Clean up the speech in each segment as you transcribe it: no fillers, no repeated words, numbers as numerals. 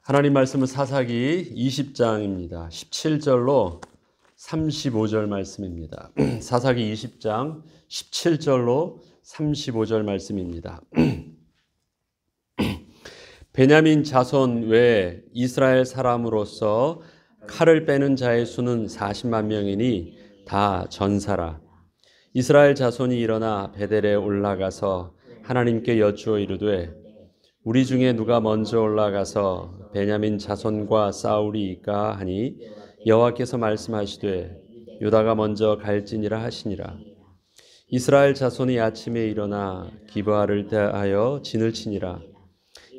하나님 말씀은 사사기 20장입니다. 17절로 35절 말씀입니다. 사사기 20장 17절로 35절 말씀입니다. 베냐민 자손 외에 이스라엘 사람으로서 칼을 빼는 자의 수는 40만 명이니 다 전사라. 이스라엘 자손이 일어나 베델에 올라가서 하나님께 여쭈어 이르되 우리 중에 누가 먼저 올라가서 베냐민 자손과 싸우리이까 하니 여호와께서 말씀하시되 유다가 먼저 갈지니라 하시니라. 이스라엘 자손이 아침에 일어나 기브아를 대하여 진을 치니라.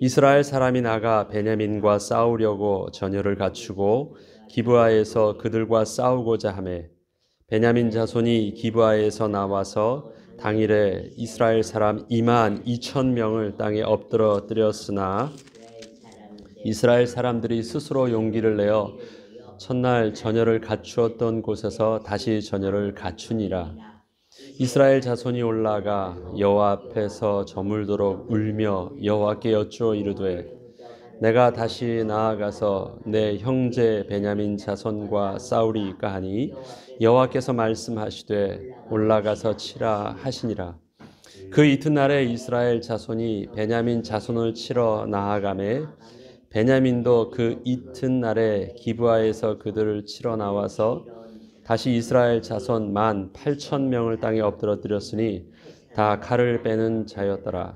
이스라엘 사람이 나가 베냐민과 싸우려고 전열을 갖추고 기브아에서 그들과 싸우고자 하매 베냐민 자손이 기브아에서 나와서 당일에 이스라엘 사람 2만 2천 명을 땅에 엎드러뜨렸으나 이스라엘 사람들이 스스로 용기를 내어 첫날 전열을 갖추었던 곳에서 다시 전열을 갖추니라. 이스라엘 자손이 올라가 여호와 앞에서 저물도록 울며 여호와께 여쭈어 이르되 내가 다시 나아가서 내 형제 베냐민 자손과 싸우리이까 하니 여호와께서 말씀하시되 올라가서 치라 하시니라. 그 이튿날에 이스라엘 자손이 베냐민 자손을 치러 나아가매 베냐민도 그 이튿날에 기브아에서 그들을 치러 나와서 다시 이스라엘 자손 18,000명을 땅에 엎드러뜨렸으니 다 칼을 빼는 자였더라.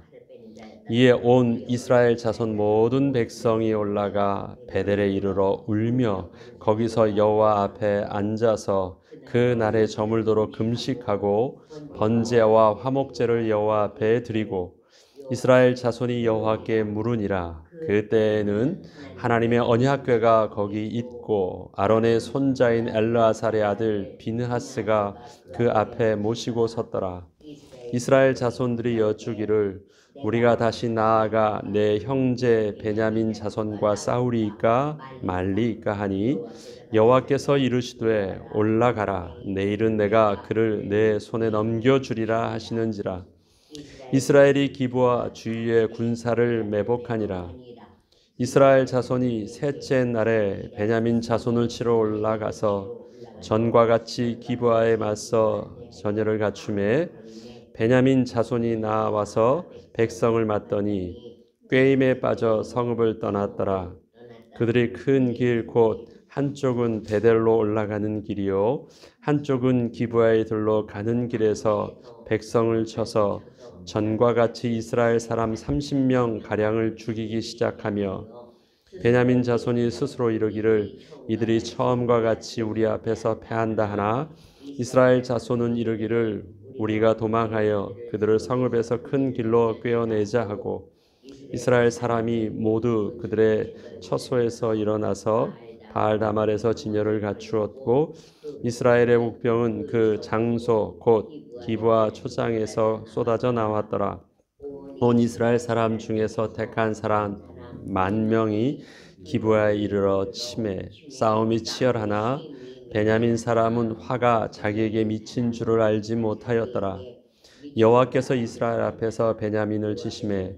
이에 온 이스라엘 자손 모든 백성이 올라가 베델에 이르러 울며 거기서 여호와 앞에 앉아서 그 날에 저물도록 금식하고 번제와 화목제를 여호와 앞에 드리고 이스라엘 자손이 여호와께 물으니라. 그때에는 하나님의 언약궤가 거기 있고 아론의 손자인 엘르아살의 아들 비느하스가 그 앞에 모시고 섰더라. 이스라엘 자손들이 여쭈기를 우리가 다시 나아가 내 형제 베냐민 자손과 싸우리이까 말리이까 하니 여호와께서 이르시되 올라가라. 내일은 내가 그를 내 손에 넘겨주리라 하시는지라. 이스라엘이 기브아 주위에 군사를 매복하니라. 이스라엘 자손이 셋째 날에 베냐민 자손을 치러 올라가서 전과 같이 기브아에 맞서 전열을 갖추매 베냐민 자손이 나와서 백성을 맞더니 꾀임에 빠져 성읍을 떠났더라. 그들이 큰 길 곧 한쪽은 베델로 올라가는 길이요 한쪽은 기브아에 들러 가는 길에서 백성을 쳐서 전과 같이 이스라엘 사람 30명 가량을 죽이기 시작하며 베냐민 자손이 스스로 이르기를 이들이 처음과 같이 우리 앞에서 패한다 하나 이스라엘 자손은 이르기를 우리가 도망하여 그들을 성읍에서 큰 길로 꿰어내자 하고 이스라엘 사람이 모두 그들의 처소에서 일어나서 바알다말에서 진열을 갖추었고 이스라엘의 목병은 그 장소 곧 기브아 초장에서 쏟아져 나왔더라. 온 이스라엘 사람 중에서 택한 사람 10,000명이 기브아에 이르러 치매 싸움이 치열하나 베냐민 사람은 화가 자기에게 미친 줄을 알지 못하였더라. 여호와께서 이스라엘 앞에서 베냐민을 치심해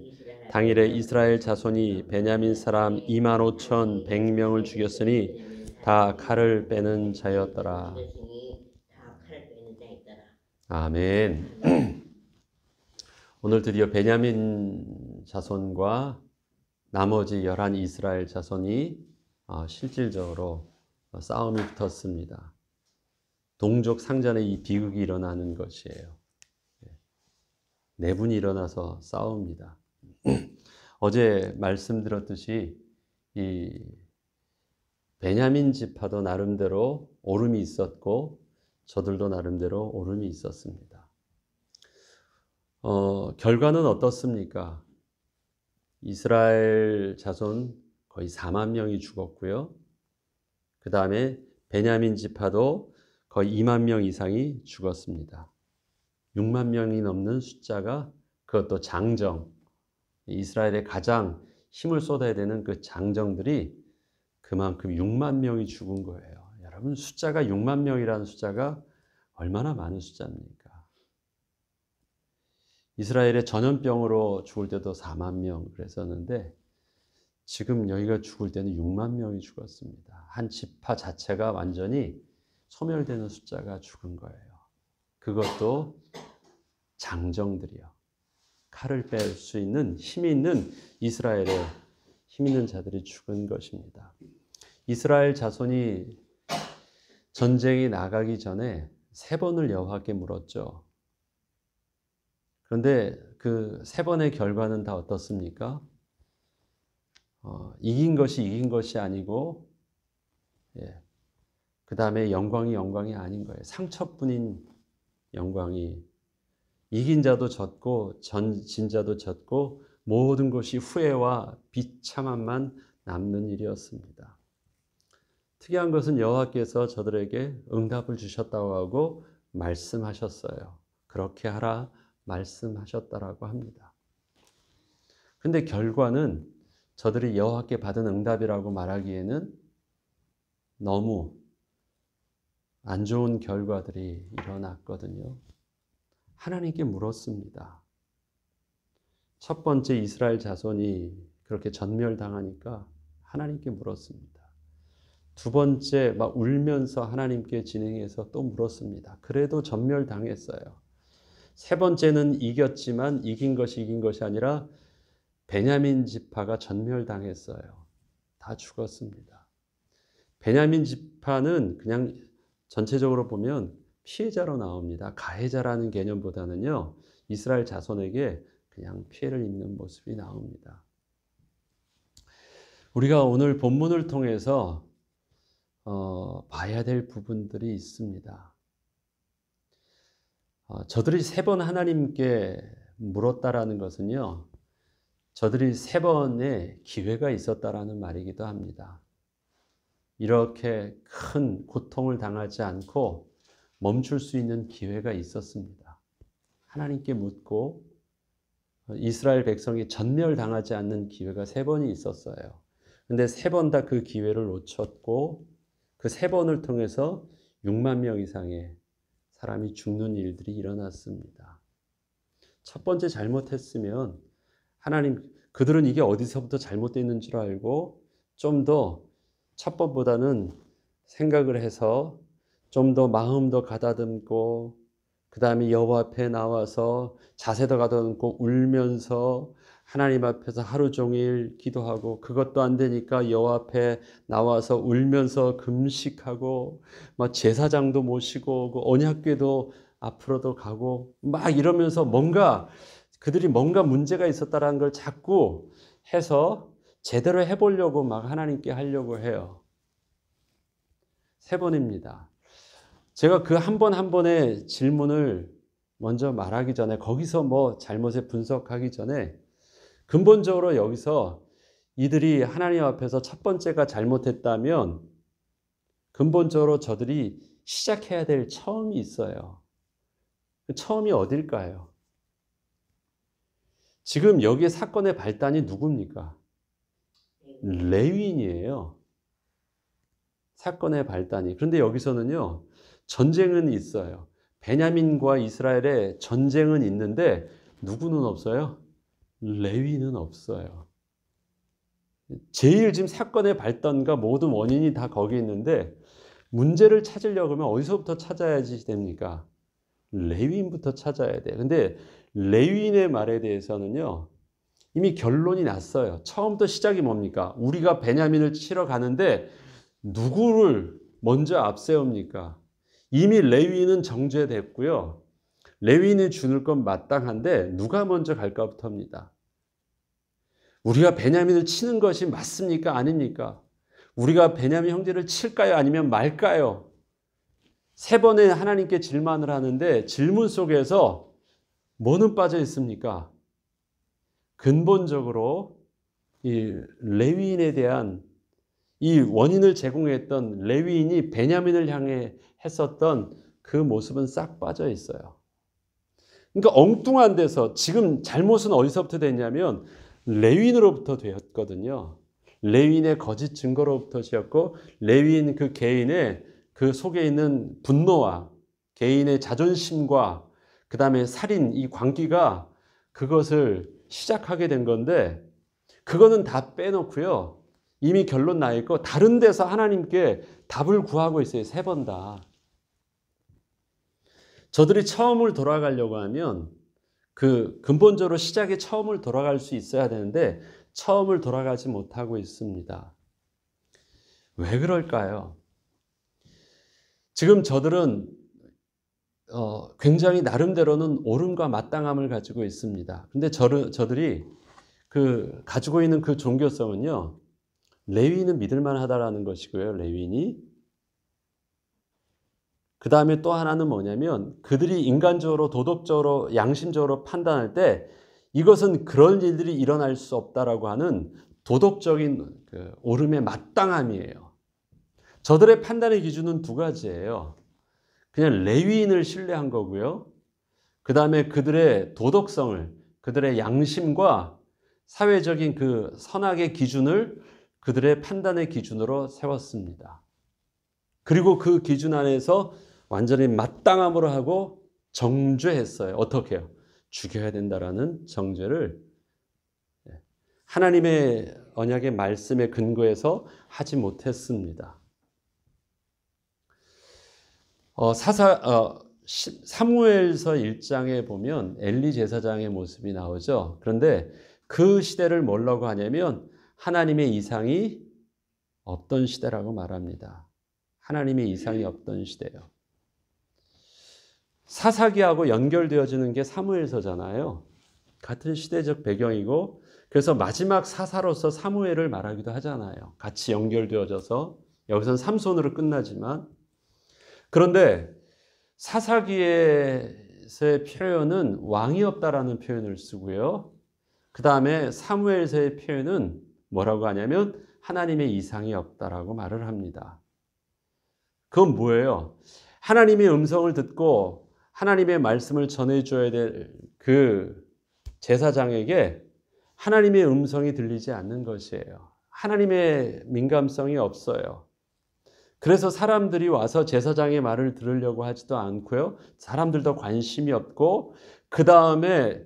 당일에 이스라엘 자손이 베냐민 사람 25,100명을 죽였으니 다 칼을 빼는 자였더라. 아멘. 오늘 드디어 베냐민 자손과 나머지 11 이스라엘 자손이 실질적으로 싸움이 붙었습니다. 동족 상전의 이 비극이 일어나는 것이에요. 네 분이 일어나서 싸웁니다. 어제 말씀드렸듯이 이 베냐민 지파도 나름대로 오름이 있었고 저들도 나름대로 오름이 있었습니다. 결과는 어떻습니까? 이스라엘 자손 거의 4만 명이 죽었고요. 그 다음에 베냐민 지파도 거의 2만 명 이상이 죽었습니다. 6만 명이 넘는 숫자가 그것도 장정, 이스라엘에 가장 힘을 쏟아야 되는 그 장정들이 그만큼 6만 명이 죽은 거예요. 여러분 숫자가 6만 명이라는 숫자가 얼마나 많은 숫자입니까? 이스라엘의 전염병으로 죽을 때도 4만 명 그랬었는데 지금 여기가 죽을 때는 6만 명이 죽었습니다. 한 지파 자체가 완전히 소멸되는 숫자가 죽은 거예요. 그것도 장정들이요. 칼을 뺄 수 있는 힘이 있는 이스라엘의 힘 있는 자들이 죽은 것입니다. 이스라엘 자손이 전쟁이 나가기 전에 3번을 여호와께 물었죠. 그런데 그 3번의 결과는 다 어떻습니까? 이긴 것이 아니고, 그 다음에 영광이 아닌 거예요. 상처뿐인 영광이. 이긴 자도 졌고 진 자도 졌고 모든 것이 후회와 비참함만 남는 일이었습니다. 특이한 것은 여호와께서 저들에게 응답을 주셨다고 하고 말씀하셨어요. 그렇게 하라 말씀하셨다라고 합니다. 근데 결과는 저들이 여호와께 받은 응답이라고 말하기에는 너무 안 좋은 결과들이 일어났거든요. 하나님께 물었습니다. 첫 번째 이스라엘 자손이 그렇게 전멸당하니까 하나님께 물었습니다. 두 번째 막 울면서 하나님께 진행해서 또 물었습니다. 그래도 전멸당했어요. 세 번째는 이겼지만 이긴 것이 아니라 베냐민 지파가 전멸당했어요. 다 죽었습니다. 베냐민 지파는 그냥 전체적으로 보면 피해자로 나옵니다. 가해자라는 개념보다는요, 이스라엘 자손에게 그냥 피해를 입는 모습이 나옵니다. 우리가 오늘 본문을 통해서 봐야 될 부분들이 있습니다. 저들이 3번 하나님께 물었다라는 것은요, 저들이 3번의 기회가 있었다라는 말이기도 합니다. 이렇게 큰 고통을 당하지 않고 멈출 수 있는 기회가 있었습니다. 하나님께 묻고 이스라엘 백성이 전멸당하지 않는 기회가 3번이 있었어요. 근데 3번 다 그 기회를 놓쳤고 그 3번을 통해서 6만 명 이상의 사람이 죽는 일들이 일어났습니다. 첫 번째 잘못했으면 하나님, 그들은 이게 어디서부터 잘못됐는 줄 알고 좀 더 첫 번보다는 생각을 해서 좀 더 마음도 가다듬고 그 다음에 여호와 앞에 나와서 자세도 가다듬고 울면서 하나님 앞에서 하루 종일 기도하고 그것도 안 되니까 여호와 앞에 나와서 울면서 금식하고 막 제사장도 모시고 그 언약궤도 앞으로도 가고 막 이러면서 그들이 뭔가 문제가 있었다라는 걸 자꾸 해서 제대로 해보려고 막 하나님께 하려고 해요. 3번입니다. 제가 그 한 번 한 번의 질문을 먼저 말하기 전에 거기서 뭐 잘못을 분석하기 전에 근본적으로 여기서 이들이 하나님 앞에서 첫 번째가 잘못했다면 근본적으로 저들이 시작해야 될 처음이 있어요. 그 처음이 어딜까요? 지금 여기에 사건의 발단이 누굽니까? 레위인이에요. 사건의 발단이. 그런데 여기서는요, 전쟁은 있어요. 베냐민과 이스라엘의 전쟁은 있는데 누구는 없어요? 레위인은 없어요. 제일 지금 사건의 발단과 모든 원인이 다 거기 있는데 문제를 찾으려고 하면 어디서부터 찾아야지 됩니까? 레위인부터 찾아야 돼. 근데 레위인의 말에 대해서는요, 이미 결론이 났어요. 처음부터 시작이 뭡니까? 우리가 베냐민을 치러 가는데 누구를 먼저 앞세웁니까? 이미 레위인은 정죄됐고요. 레위인이 죽을 건 마땅한데 누가 먼저 갈까부터입니다. 우리가 베냐민을 치는 것이 맞습니까? 아닙니까? 우리가 베냐민 형제를 칠까요? 아니면 말까요? 3번의 하나님께 질문을 하는데 질문 속에서 뭐는 빠져 있습니까? 근본적으로 이 레위인에 대한 이 원인을 제공했던 레위인이 베냐민을 향해 했었던 그 모습은 싹 빠져 있어요. 그러니까 엉뚱한 데서 지금 잘못은 어디서부터 됐냐면 레위인으로부터 되었거든요. 레위인의 거짓 증거로부터 되었고 레위인 그 개인의 그 속에 있는 분노와 개인의 자존심과 그 다음에 살인 이 광기가 그것을 시작하게 된 건데 그거는 다 빼놓고요. 이미 결론 나 있고 다른 데서 하나님께 답을 구하고 있어요. 3번 다. 저들이 처음을 돌아가려고 하면 그 근본적으로 시작에 처음을 돌아갈 수 있어야 되는데 처음을 돌아가지 못하고 있습니다. 왜 그럴까요? 지금 저들은 굉장히 나름대로는 옳음과 마땅함을 가지고 있습니다. 근데 저들이 가지고 있는 그 종교성은요, 레위인은 믿을만하다라는 것이고요, 레위인이. 그 다음에 또 하나는 뭐냐면 그들이 인간적으로, 도덕적으로, 양심적으로 판단할 때 이것은 그런 일들이 일어날 수 없다라고 하는 도덕적인 옳음의 마땅함이에요. 저들의 판단의 기준은 2가지예요. 그냥 레위인을 신뢰한 거고요. 그 다음에 그들의 도덕성을, 그들의 양심과 사회적인 그 선악의 기준을 그들의 판단의 기준으로 세웠습니다. 그리고 그 기준 안에서 완전히 마땅함으로 하고 정죄했어요. 어떻게 해요? 죽여야 된다라는 정죄를 하나님의 언약의 말씀에 근거해서 하지 못했습니다. 사무엘서 1장에 보면 엘리 제사장의 모습이 나오죠. 그런데 그 시대를 뭐라고 하냐면 하나님의 이상이 없던 시대라고 말합니다. 하나님의 이상이 없던 시대예요. 사사기하고 연결되어지는 게 사무엘서잖아요. 같은 시대적 배경이고, 그래서 마지막 사사로서 사무엘을 말하기도 하잖아요. 같이 연결되어져서 여기서는 삼손으로 끝나지만, 그런데 사사기에서의 표현은 왕이 없다라는 표현을 쓰고요. 그 다음에 사무엘서의 표현은 뭐라고 하냐면 하나님의 이상이 없다라고 말을 합니다. 그건 뭐예요? 하나님의 음성을 듣고 하나님의 말씀을 전해줘야 될 그 제사장에게 하나님의 음성이 들리지 않는 것이에요. 하나님의 민감성이 없어요. 그래서 사람들이 와서 제사장의 말을 들으려고 하지도 않고요. 사람들도 관심이 없고, 그 다음에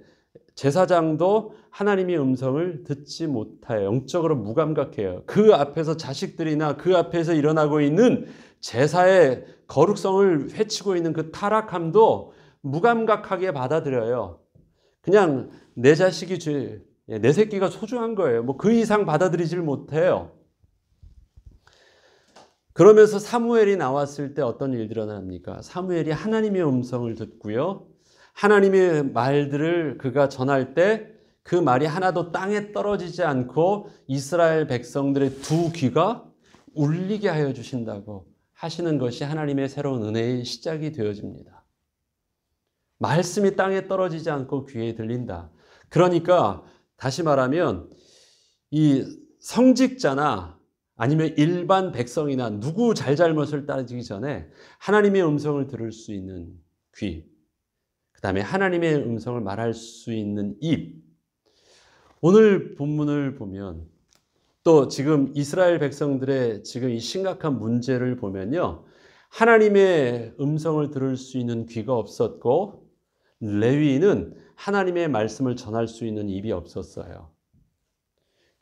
제사장도 하나님의 음성을 듣지 못해요. 영적으로 무감각해요. 그 앞에서 자식들이나 그 앞에서 일어나고 있는 제사의 거룩성을 해치고 있는 그 타락함도 무감각하게 받아들여요. 그냥 내 자식이 내 새끼가 소중한 거예요. 뭐 그 이상 받아들이질 못해요. 그러면서 사무엘이 나왔을 때 어떤 일들이 일어납니까? 사무엘이 하나님의 음성을 듣고요. 하나님의 말들을 그가 전할 때 그 말이 하나도 땅에 떨어지지 않고 이스라엘 백성들의 2귀가 울리게 하여 주신다고 하시는 것이 하나님의 새로운 은혜의 시작이 되어집니다. 말씀이 땅에 떨어지지 않고 귀에 들린다. 그러니까 다시 말하면 이 성직자나 아니면 일반 백성이나 누구 잘잘못을 따지기 전에 하나님의 음성을 들을 수 있는 귀, 그 다음에 하나님의 음성을 말할 수 있는 입. 오늘 본문을 보면 또 지금 이스라엘 백성들의 지금 이 심각한 문제를 보면요, 하나님의 음성을 들을 수 있는 귀가 없었고 레위인은 하나님의 말씀을 전할 수 있는 입이 없었어요.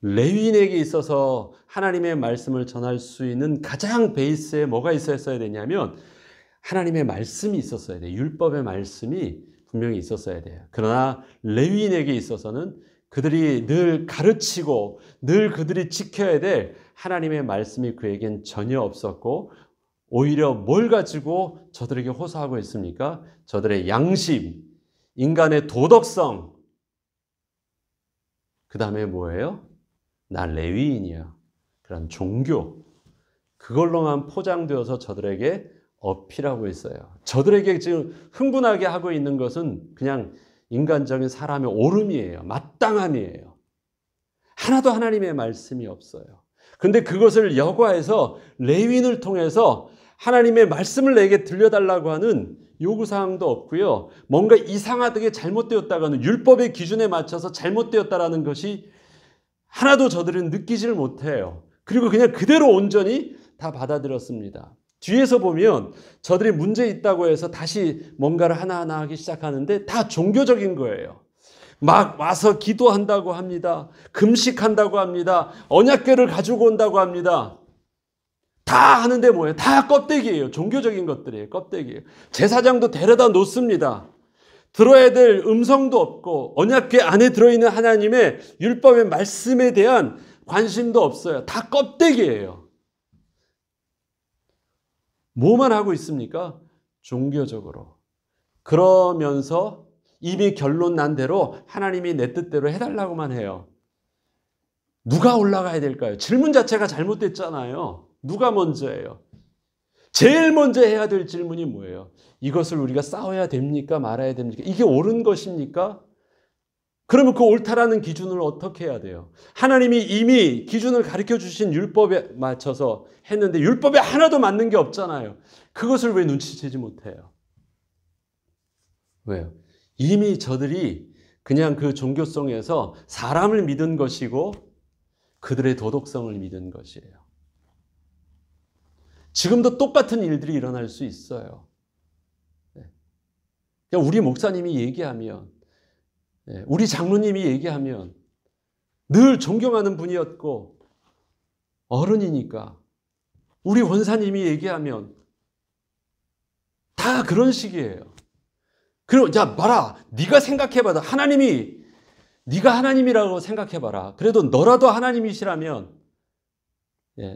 레위인에게 있어서 하나님의 말씀을 전할 수 있는 가장 베이스에 뭐가 있었어야 되냐면 하나님의 말씀이 있었어야 돼요. 율법의 말씀이 분명히 있었어야 돼요. 그러나 레위인에게 있어서는 그들이 늘 가르치고 늘 그들이 지켜야 될 하나님의 말씀이 그에겐 전혀 없었고, 오히려 뭘 가지고 저들에게 호소하고 있습니까? 저들의 양심, 인간의 도덕성, 그 다음에 뭐예요? 나 레위인이야. 그런 종교, 그걸로만 포장되어서 저들에게 어필하고 있어요. 저들에게 지금 흥분하게 하고 있는 것은 그냥 인간적인 사람의 옳음이에요. 마땅함이에요. 하나도 하나님의 말씀이 없어요. 근데 그것을 여과해서 레위인을 통해서 하나님의 말씀을 내게 들려달라고 하는 요구사항도 없고요. 뭔가 이상하게 잘못되었다가는 율법의 기준에 맞춰서 잘못되었다라는 것이 하나도 저들은 느끼지를 못해요. 그리고 그냥 그대로 온전히 다 받아들였습니다. 뒤에서 보면 저들이 문제 있다고 해서 다시 뭔가를 하나하나 하기 시작하는데 다 종교적인 거예요. 막 와서 기도한다고 합니다. 금식한다고 합니다. 언약궤를 가지고 온다고 합니다. 다 하는데 뭐예요? 다 껍데기예요. 종교적인 것들이에요. 껍데기예요. 제사장도 데려다 놓습니다. 들어야 될 음성도 없고 언약궤 안에 들어있는 하나님의 율법의 말씀에 대한 관심도 없어요. 다 껍데기예요. 뭐만 하고 있습니까? 종교적으로. 그러면서 이미 결론 난 대로 하나님이 내 뜻대로 해달라고만 해요. 누가 올라가야 될까요? 질문 자체가 잘못됐잖아요. 누가 먼저예요? 제일 먼저 해야 될 질문이 뭐예요? 이것을 우리가 싸워야 됩니까? 말아야 됩니까? 이게 옳은 것입니까? 그러면 그 옳다라는 기준을 어떻게 해야 돼요? 하나님이 이미 기준을 가르쳐 주신 율법에 맞춰서 했는데 율법에 하나도 맞는 게 없잖아요. 그것을 왜 눈치채지 못해요? 왜요? 이미 저들이 그냥 그 종교성에서 사람을 믿은 것이고 그들의 도덕성을 믿은 것이에요. 지금도 똑같은 일들이 일어날 수 있어요. 우리 목사님이 얘기하면, 우리 장로님이 얘기하면 늘 존경하는 분이었고 어른이니까 우리 원사님이 얘기하면 다 그런 식이에요. 그리고 야 봐라, 네가 생각해봐라. 네가 하나님이라고 생각해봐라. 그래도 너라도 하나님이시라면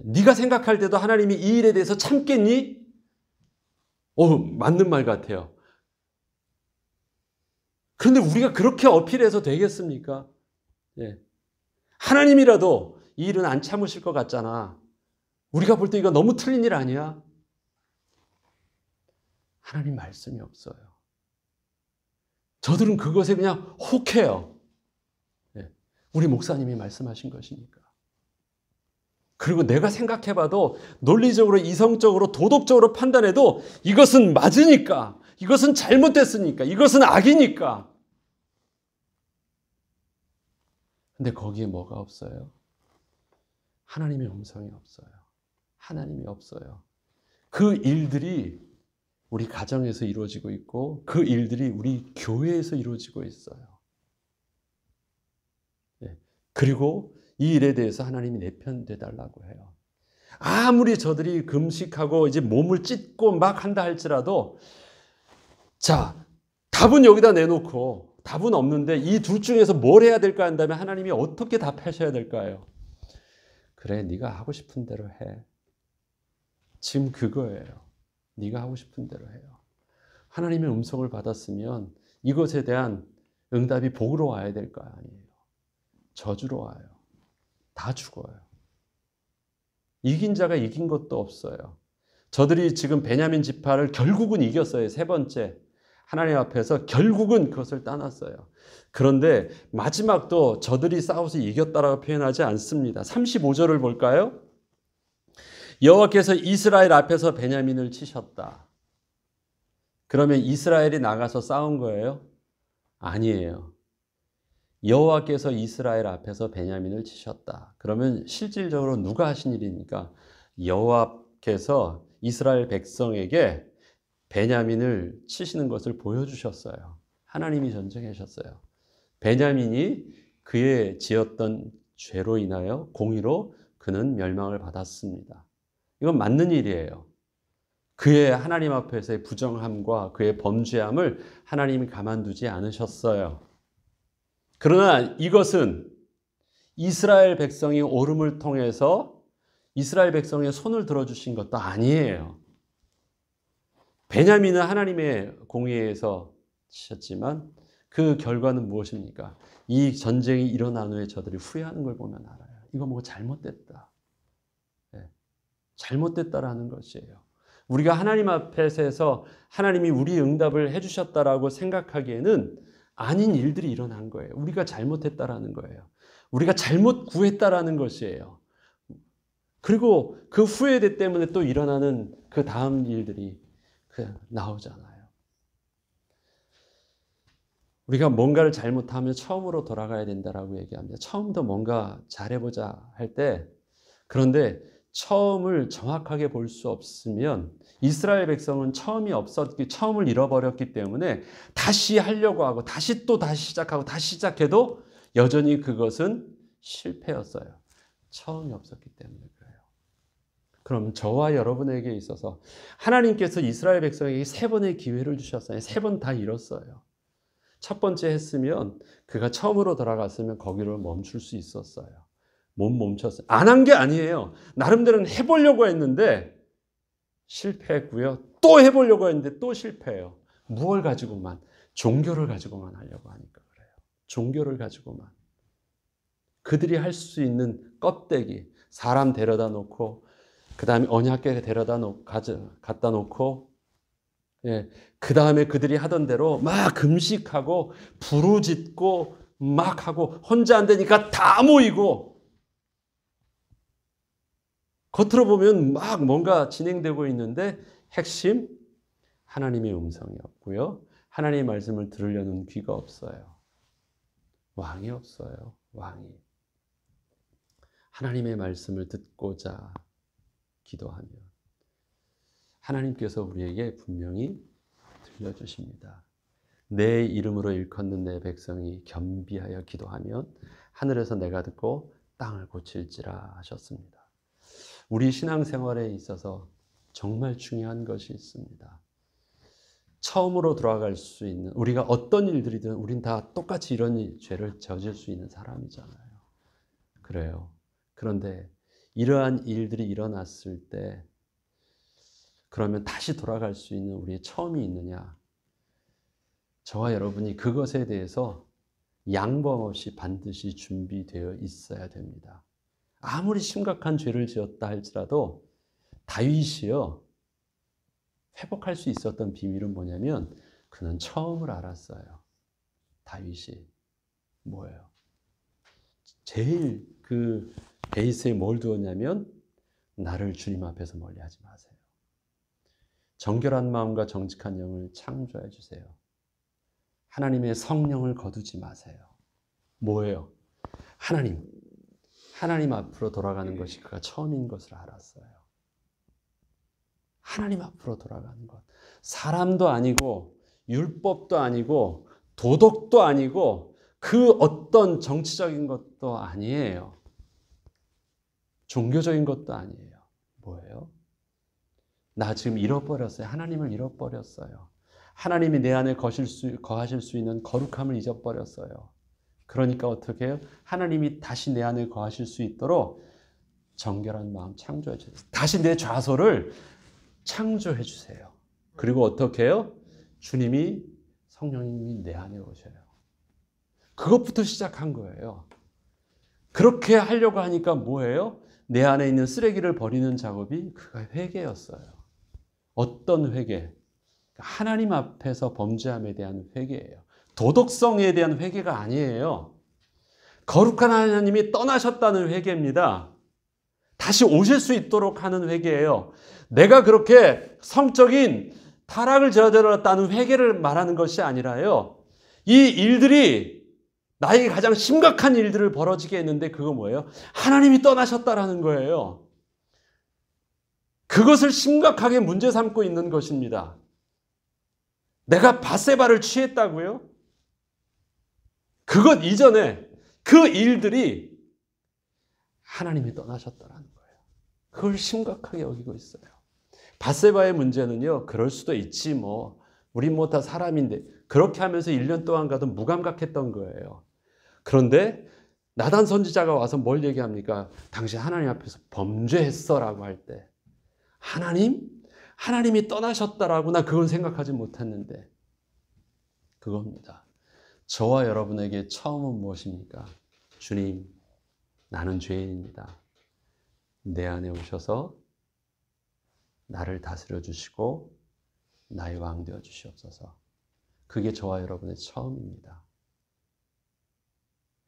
네가 생각할 때도 하나님이 이 일에 대해서 참겠니? 맞는 말 같아요. 그런데 우리가 그렇게 어필해서 되겠습니까? 하나님이라도 이 일은 안 참으실 것 같잖아. 우리가 볼 때 이거 너무 틀린 일 아니야? 하나님 말씀이 없어요. 저들은 그것에 그냥 혹해요. 우리 목사님이 말씀하신 것이니까. 그리고 내가 생각해봐도 논리적으로, 이성적으로, 도덕적으로 판단해도 이것은 맞으니까, 이것은 잘못됐으니까, 이것은 악이니까. 근데 거기에 뭐가 없어요? 하나님의 음성이 없어요. 하나님이 없어요. 그 일들이 우리 가정에서 이루어지고 있고 그 일들이 우리 교회에서 이루어지고 있어요. 그리고 이 일에 대해서 하나님이 내 편 되달라고 해요. 아무리 저들이 금식하고 이제 몸을 찢고 막 한다 할지라도 자, 답은 여기다 내놓고 답은 없는데 이 둘 중에서 뭘 해야 될까 한다면 하나님이 어떻게 답하셔야 될까요? 그래, 네가 하고 싶은 대로 해. 지금 그거예요. 네가 하고 싶은 대로 해요. 하나님의 음성을 받았으면 이것에 대한 응답이 복으로 와야 될 거 아니에요. 저주로 와요. 다 죽어요. 이긴 자가 이긴 것도 없어요. 저들이 지금 베냐민 지파를 결국은 이겼어요. 세 번째. 하나님 앞에서 결국은 그것을 따놨어요. 그런데 마지막도 저들이 싸워서 이겼다라고 표현하지 않습니다. 35절을 볼까요? 여호와께서 이스라엘 앞에서 베냐민을 치셨다. 그러면 이스라엘이 나가서 싸운 거예요? 아니에요. 여호와께서 이스라엘 앞에서 베냐민을 치셨다. 그러면 실질적으로 누가 하신 일입니까? 여호와께서 이스라엘 백성에게 베냐민을 치시는 것을 보여주셨어요. 하나님이 전쟁하셨어요. 베냐민이 그의 지었던 죄로 인하여 공의로 그는 멸망을 받았습니다. 이건 맞는 일이에요. 그의 하나님 앞에서의 부정함과 그의 범죄함을 하나님이 가만두지 않으셨어요. 그러나 이것은 이스라엘 백성이 오름을 통해서 이스라엘 백성의 손을 들어주신 것도 아니에요. 베냐민은 하나님의 공의에서 치셨지만 그 결과는 무엇입니까? 이 전쟁이 일어난 후에 저들이 후회하는 걸 보면 알아요. 이거 뭐 잘못됐다. 잘못됐다라는 것이에요. 우리가 하나님 앞에 서서 하나님이 우리 응답을 해주셨다라고 생각하기에는 아닌 일들이 일어난 거예요. 우리가 잘못했다라는 거예요. 우리가 잘못 구했다라는 것이에요. 그리고 그 후회대 때문에 또 일어나는 그 다음 일들이 나오잖아요. 우리가 뭔가를 잘못하면 처음으로 돌아가야 된다라고 얘기합니다. 처음부터 뭔가 잘해보자 할 때, 그런데 처음을 정확하게 볼 수 없으면 이스라엘 백성은 처음을 잃어버렸기 때문에 다시 하려고 하고 다시 시작하고 다시 시작해도 여전히 그것은 실패였어요. 처음이 없었기 때문에 그래요. 그럼 저와 여러분에게 있어서 하나님께서 이스라엘 백성에게 3번의 기회를 주셨어요. 3번 다 잃었어요. 첫 번째 했으면 그가 처음으로 돌아갔으면 거기를 멈출 수 있었어요. 못 멈췄어요. 안 한 게 아니에요. 나름대로는 해보려고 했는데 실패했고요. 또 해보려고 했는데 또 실패해요. 무엇을 가지고만? 종교를 가지고만 하려고 하니까 그래요. 종교를 가지고만. 그들이 할 수 있는 껍데기, 사람 데려다 놓고 그 다음에 언약궤 갖다 놓고 그 다음에 그들이 하던 대로 막 금식하고 부르짖고 막 하고 혼자 안 되니까 다 모이고 겉으로 보면 막 뭔가 진행되고 있는데 핵심 하나님의 음성이 없고요. 하나님의 말씀을 들으려는 귀가 없어요. 왕이 없어요. 왕이. 하나님의 말씀을 듣고자 기도하면 하나님께서 우리에게 분명히 들려주십니다. 내 이름으로 일컫는 내 백성이 겸비하여 기도하면 하늘에서 내가 듣고 땅을 고칠지라 하셨습니다. 우리 신앙생활에 있어서 정말 중요한 것이 있습니다. 처음으로 돌아갈 수 있는, 우리가 어떤 일들이든 우린 다 똑같이 이런 죄를 저질 수 있는 사람이잖아요. 그래요. 그런데 이러한 일들이 일어났을 때 그러면 다시 돌아갈 수 있는 우리의 처음이 있느냐? 저와 여러분이 그것에 대해서 양보함 없이 반드시 준비되어 있어야 됩니다. 아무리 심각한 죄를 지었다 할지라도 다윗이요, 회복할 수 있었던 비밀은 뭐냐면 그는 처음을 알았어요. 다윗이 뭐예요? 제일 그 베이스에 뭘 두었냐면 나를 주님 앞에서 멀리하지 마세요. 정결한 마음과 정직한 영을 창조해 주세요. 하나님의 성령을 거두지 마세요. 뭐예요? 하나님 앞으로 돌아가는 것이 그가 처음인 것을 알았어요. 하나님 앞으로 돌아가는 것. 사람도 아니고 율법도 아니고 도덕도 아니고 그 어떤 정치적인 것도 아니에요. 종교적인 것도 아니에요. 뭐예요? 나 지금 잃어버렸어요. 하나님을 잃어버렸어요. 하나님이 내 안에 거하실 수 있는 거룩함을 잊어버렸어요. 그러니까 어떻게 해요? 하나님이 다시 내 안에 거하실 수 있도록 정결한 마음 창조해 주세요. 다시 내 좌소를 창조해 주세요. 그리고 어떻게 해요? 성령님이 내 안에 오셔요. 그것부터 시작한 거예요. 그렇게 하려고 하니까 뭐예요? 내 안에 있는 쓰레기를 버리는 작업이 그가 회개였어요. 어떤 회개? 하나님 앞에서 범죄함에 대한 회개예요. 도덕성에 대한 회개가 아니에요. 거룩한 하나님이 떠나셨다는 회개입니다. 다시 오실 수 있도록 하는 회개예요. 내가 그렇게 성적인 타락을 저질렀다는 회개를 말하는 것이 아니라요. 이 일들이 나에게 가장 심각한 일들을 벌어지게 했는데 그거 뭐예요? 하나님이 떠나셨다라는 거예요. 그것을 심각하게 문제 삼고 있는 것입니다. 내가 밧세바를 취했다고요? 그것 이전에 그 일들이 하나님이 떠나셨다라는 거예요. 그걸 심각하게 여기고 있어요. 밧세바의 문제는요, 그럴 수도 있지 뭐. 우린 뭐 다 사람인데. 그렇게 하면서 1년 동안 가도 무감각했던 거예요. 그런데 나단 선지자가 와서 뭘 얘기합니까? 당신 하나님 앞에서 범죄했어라고 할 때 하나님이 떠나셨다라고 나 그건 생각하지 못했는데 그겁니다. 저와 여러분에게 처음은 무엇입니까? 주님, 나는 죄인입니다. 내 안에 오셔서 나를 다스려 주시고 나의 왕 되어 주시옵소서. 그게 저와 여러분의 처음입니다.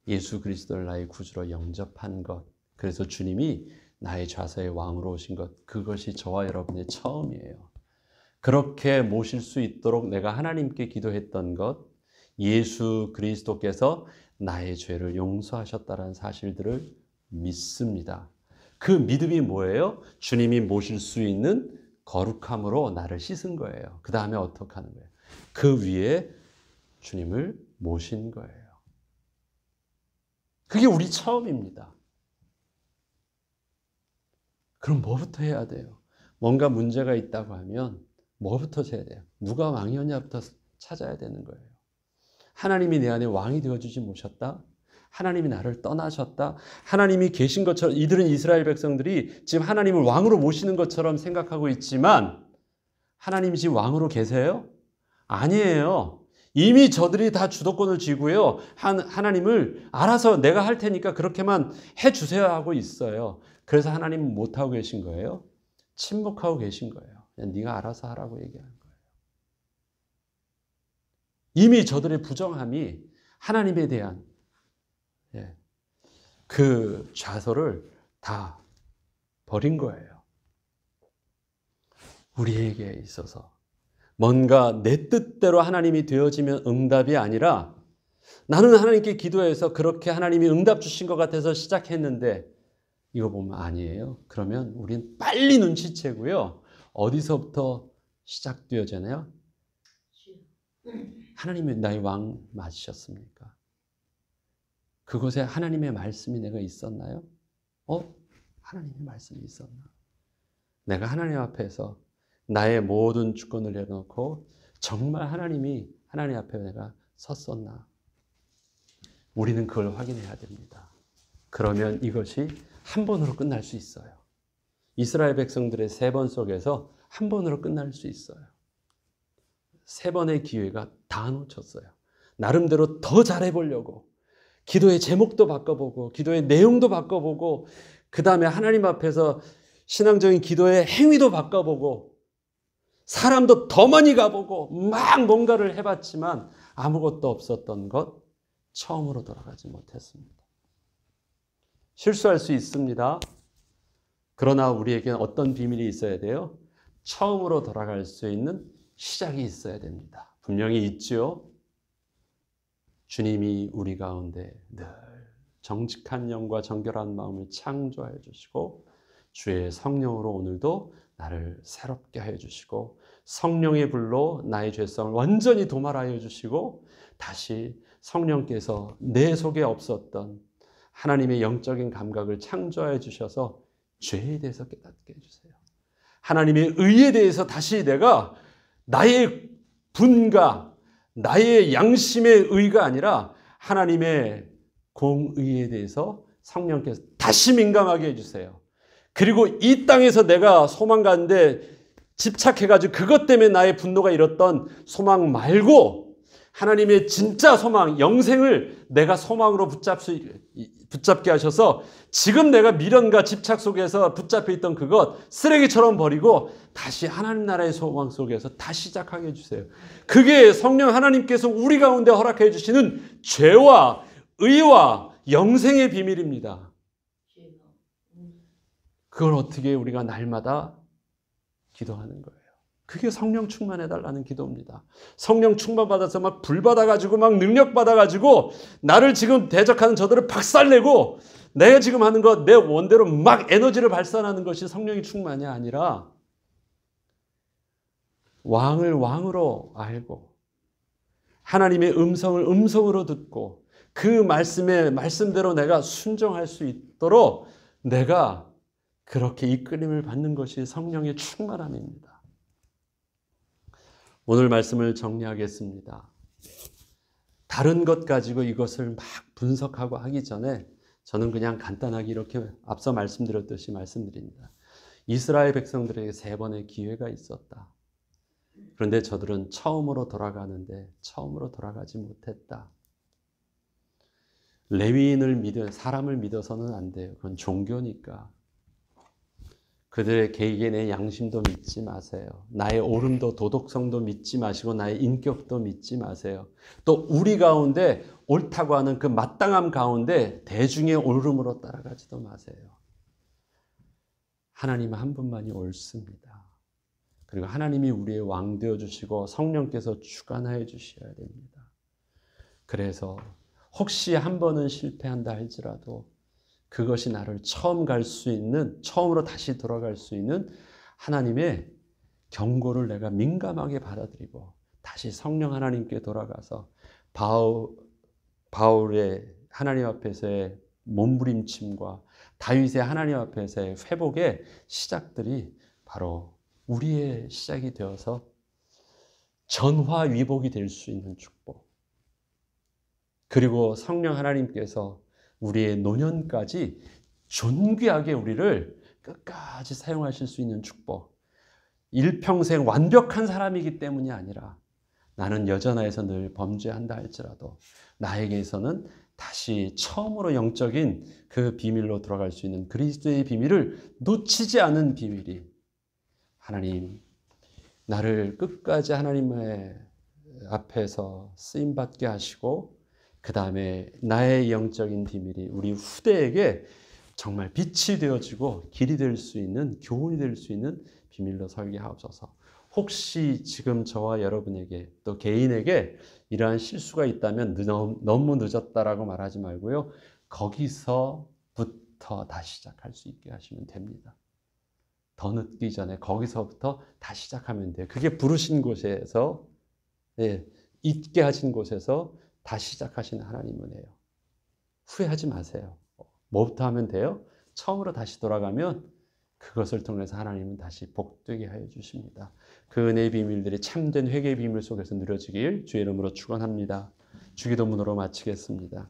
예수 그리스도를 나의 구주로 영접한 것, 그래서 주님이 나의 좌서의 왕으로 오신 것, 그것이 저와 여러분의 처음이에요. 그렇게 모실 수 있도록 내가 하나님께 기도했던 것, 예수 그리스도께서 나의 죄를 용서하셨다는 사실들을 믿습니다. 그 믿음이 뭐예요? 주님이 모실 수 있는 거룩함으로 나를 씻은 거예요. 그 다음에 어떻게 하는 거예요? 그 위에 주님을 모신 거예요. 그게 우리 처음입니다. 그럼 뭐부터 해야 돼요? 뭔가 문제가 있다고 하면 뭐부터 해야 돼요? 누가 왕이었냐부터 찾아야 되는 거예요. 하나님이 내 안에 왕이 되어주지 못하셨다? 하나님이 나를 떠나셨다? 하나님이 계신 것처럼, 이들은 이스라엘 백성들이 지금 하나님을 왕으로 모시는 것처럼 생각하고 있지만 하나님이 지금 왕으로 계세요? 아니에요. 이미 저들이 다 주도권을 쥐고요. 하나님을 알아서 내가 할 테니까 그렇게만 해주세요 하고 있어요. 그래서 하나님은 못하고 계신 거예요? 침묵하고 계신 거예요. 그냥 네가 알아서 하라고 얘기하는 거예요. 이미 저들의 부정함이 하나님에 대한 그 좌소를 다 버린 거예요. 우리에게 있어서 뭔가 내 뜻대로 하나님이 되어지면 응답이 아니라 나는 하나님께 기도해서 그렇게 하나님이 응답 주신 것 같아서 시작했는데 이거 보면 아니에요. 그러면 우린 빨리 눈치채고요. 어디서부터 시작되어지나요? 하나님이 나의 왕 맞으셨습니까? 그곳에 하나님의 말씀이 내가 있었나요? 하나님의 말씀이 있었나? 내가 하나님 앞에서 나의 모든 주권을 내려놓고 정말 하나님 앞에 내가 섰었나? 우리는 그걸 확인해야 됩니다. 그러면 이것이 한 번으로 끝날 수 있어요. 이스라엘 백성들의 3번 속에서 한 번으로 끝날 수 있어요. 3번의 기회가 다 놓쳤어요. 나름대로 더 잘해보려고 기도의 제목도 바꿔보고 기도의 내용도 바꿔보고 그 다음에 하나님 앞에서 신앙적인 기도의 행위도 바꿔보고 사람도 더 많이 가보고 막 뭔가를 해봤지만 아무것도 없었던 것, 처음으로 돌아가지 못했습니다. 실수할 수 있습니다. 그러나 우리에게는 어떤 비밀이 있어야 돼요? 처음으로 돌아갈 수 있는 시작이 있어야 됩니다. 분명히 있죠. 주님이 우리 가운데 늘 정직한 영과 정결한 마음을 창조하여 주시고 주의 성령으로 오늘도 나를 새롭게 하여 주시고 성령의 불로 나의 죄성을 완전히 도말하여 주시고 다시 성령께서 내 속에 없었던 하나님의 영적인 감각을 창조하여 주셔서 죄에 대해서 깨닫게 해주세요. 하나님의 의에 대해서 다시 내가 나의 분과 나의 양심의 의가 아니라 하나님의 공의에 대해서 성령께서 다시 민감하게 해주세요. 그리고 이 땅에서 내가 소망 가는데 집착해가지고 그것 때문에 나의 분노가 일었던 소망 말고 하나님의 진짜 소망, 영생을 내가 소망으로 붙잡게 하셔서 지금 내가 미련과 집착 속에서 붙잡혀 있던 그것 쓰레기처럼 버리고 다시 하나님 나라의 소망 속에서 다시 시작하게 해주세요. 그게 성령 하나님께서 우리 가운데 허락해 주시는 죄와 의와 영생의 비밀입니다. 그걸 어떻게 우리가 날마다 기도하는 거예요. 그게 성령 충만해달라는 기도입니다. 성령 충만받아서 막 불받아가지고 막 능력받아가지고 나를 지금 대적하는 저들을 박살내고 내가 지금 하는 것 내 원대로 막 에너지를 발산하는 것이 성령의 충만이 아니라 왕을 왕으로 알고 하나님의 음성을 음성으로 듣고 그 말씀대로 내가 순종할 수 있도록 내가 그렇게 이끌림을 받는 것이 성령의 충만함입니다. 오늘 말씀을 정리하겠습니다. 다른 것 가지고 이것을 막 분석하고 하기 전에 저는 그냥 간단하게 이렇게 앞서 말씀드렸듯이 말씀드립니다. 이스라엘 백성들에게 3번의 기회가 있었다. 그런데 저들은 처음으로 돌아가는데 처음으로 돌아가지 못했다. 레위인을 사람을 믿어서는 안 돼요. 그건 종교니까. 그들의 개개인의 양심도 믿지 마세요. 나의 옳음도 도덕성도 믿지 마시고 나의 인격도 믿지 마세요. 또 우리 가운데 옳다고 하는 그 마땅함 가운데 대중의 옳음으로 따라가지도 마세요. 하나님 한 분만이 옳습니다. 그리고 하나님이 우리의 왕 되어주시고 성령께서 주관하여 주셔야 됩니다. 그래서 혹시 한 번은 실패한다 할지라도 그것이 나를 처음으로 다시 돌아갈 수 있는 하나님의 경고를 내가 민감하게 받아들이고 다시 성령 하나님께 돌아가서 바울의 하나님 앞에서의 몸부림침과 다윗의 하나님 앞에서의 회복의 시작들이 바로 우리의 시작이 되어서 전화위복이 될 수 있는 축복, 그리고 성령 하나님께서 우리의 노년까지 존귀하게 우리를 끝까지 사용하실 수 있는 축복, 일평생 완벽한 사람이기 때문이 아니라 나는 여전하여서 늘 범죄한다 할지라도 나에게서는 다시 처음으로 영적인 그 비밀로 돌아갈 수 있는 그리스도의 비밀을 놓치지 않은 비밀이, 하나님 나를 끝까지 하나님의 앞에서 쓰임받게 하시고 그 다음에 나의 영적인 비밀이 우리 후대에게 정말 빛이 되어지고 길이 될 수 있는, 교훈이 될 수 있는 비밀로 설계 하옵소서. 혹시 지금 저와 여러분에게 또 개인에게 이러한 실수가 있다면 너무 늦었다라고 말하지 말고요. 거기서부터 다시 시작할 수 있게 하시면 됩니다. 더 늦기 전에 거기서부터 다시 시작하면 돼요. 그게 부르신 곳에서, 있게 하신 곳에서 다시 시작하시는 하나님 은혜예요. 후회하지 마세요. 뭐부터 하면 돼요? 처음으로 다시 돌아가면 그것을 통해서 하나님은 다시 복되게 하여 주십니다. 그 은혜의 비밀들이 참된 회개의 비밀 속에서 누려지길 주의 이름으로 축원합니다. 주기도문으로 마치겠습니다.